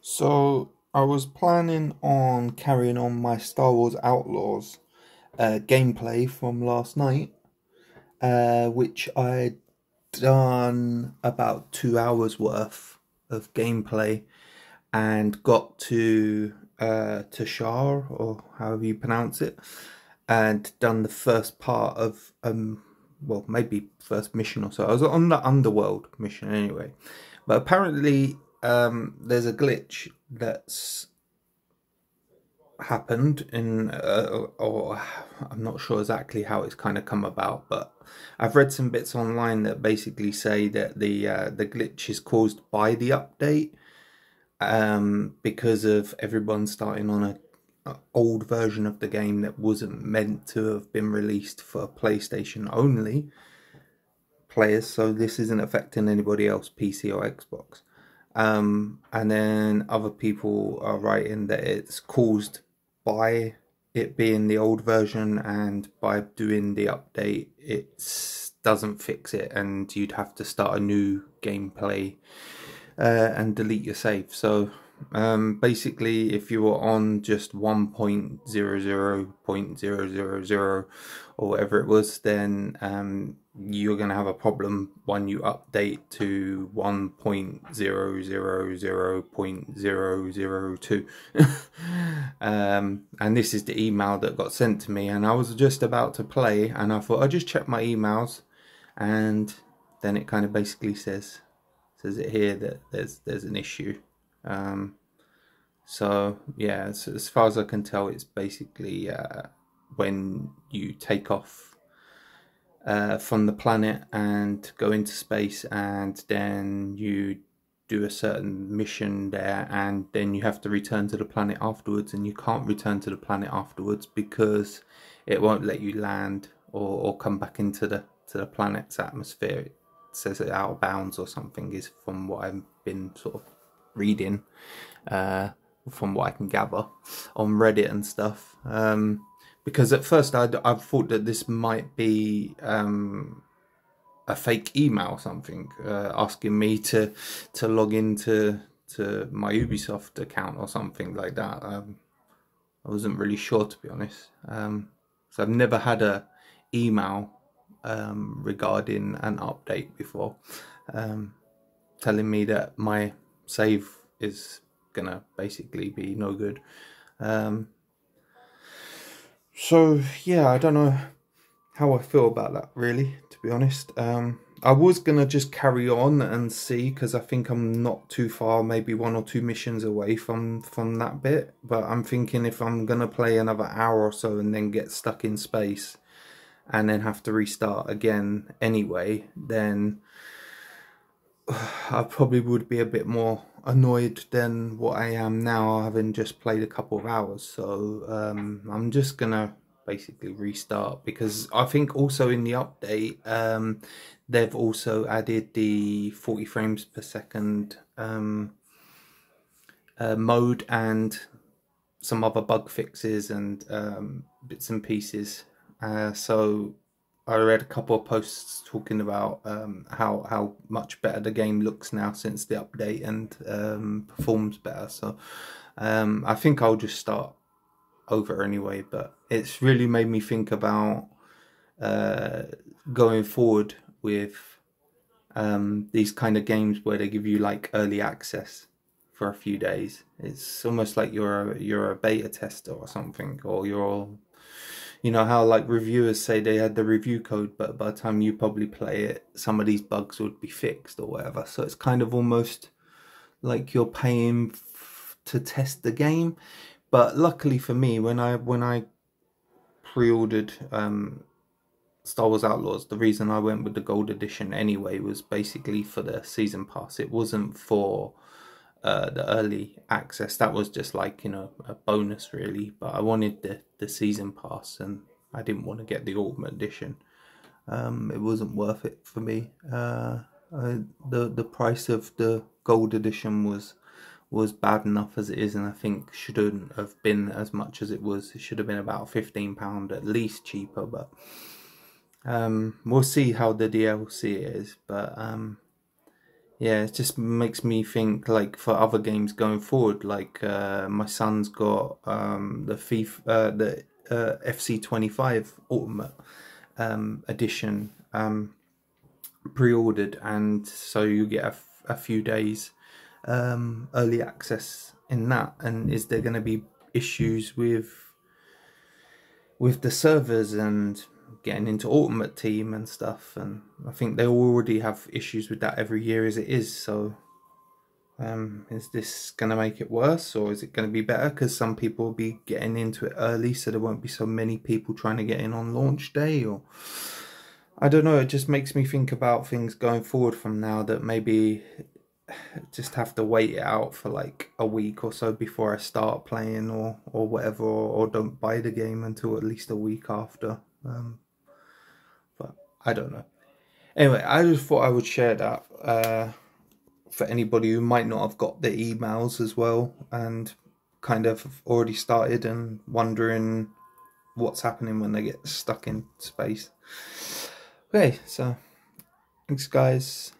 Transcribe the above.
So I was planning on carrying on my Star Wars Outlaws gameplay from last night, which I'd done about 2 hours worth of gameplay and got to Tashar, or however you pronounce it, and done the first part of well, maybe first mission or so. I was on the underworld mission anyway, but apparently there's a glitch that's happened in or I'm not sure exactly how it's kind of come about, but I've read some bits online that basically say that the glitch is caused by the update, because of everyone starting on a old version of the game that wasn't meant to have been released for PlayStation only players, so this isn't affecting anybody else, PC or Xbox. And then other people are writing that it's caused by it being the old version, and by doing the update it doesn't fix it and you'd have to start a new gameplay and delete your save. So basically, if you were on just 1.00.000 or whatever it was, then you're going to have a problem when you update to 1.000.002. And this is the email that got sent to me, and I was just about to play and I thought I'd just check my emails, and then it kind of basically says it here that there's an issue. So yeah, so as far as I can tell, it's basically when you take off from the planet and go into space, and then you do a certain mission there, and then you have to return to the planet afterwards, and you can't return to the planet afterwards because it won't let you land or come back into the planet's atmosphere. It says it out of bounds or something, is from what I've been sort of reading, from what I can gather on Reddit and stuff. Because at first I thought that this might be a fake email or something, asking me to log into my Ubisoft account or something like that. I wasn't really sure, to be honest. So I've never had a email regarding an update before, telling me that my save is gonna basically be no good. So yeah, I don't know how I feel about that, really, to be honest. I was gonna just carry on and see, because I think I'm not too far, maybe 1 or 2 missions away from that bit. But I'm thinking, if I'm gonna play another hour or so and then get stuck in space and then have to restart again anyway, then I probably would be a bit more annoyed than what I am now, having just played a couple of hours. So I'm just gonna basically restart, because I think also in the update they've also added the 40 frames per second mode, and some other bug fixes and bits and pieces. So I read a couple of posts talking about how much better the game looks now since the update, and performs better. So I think I'll just start over anyway. But it's really made me think about going forward with these kind of games where they give you like early access for a few days. It's almost like you're a beta tester or something, or you're, you know how like reviewers say they had the review code, but by the time you probably play it, some of these bugs would be fixed or whatever. So it's kind of almost like you're paying to test the game. But luckily for me, when I pre-ordered Star Wars Outlaws, the reason I went with the gold edition anyway was basically for the season pass. It wasn't for the early access. That was just like, you know, a bonus really. But I wanted the season pass, and I didn't want to get the ultimate edition. It wasn't worth it for me. The price of the gold edition was bad enough as it is, and I think shouldn't have been as much as it was. It should have been about £15 at least cheaper, but we'll see how the DLC is. But Yeah, it just makes me think like for other games going forward. Like my son's got the FC25 Ultimate edition pre-ordered, and so you get a few days early access in that. And is there going to be issues with the servers and getting into Ultimate Team and stuff? And I think they already have issues with that every year as it is. So is this going to make it worse, or is it going to be better? Because some people will be getting into it early, so there won't be so many people trying to get in on launch day. Or I don't know. It just makes me think about things going forward from now, that maybe just have to wait it out for like a week or so before I start playing, or whatever, or don't buy the game until at least a week after. But I don't know. Anyway, I just thought I would share that for anybody who might not have got the emails as well, and kind of already started and wondering what's happening when they get stuck in space. Okay, so thanks guys.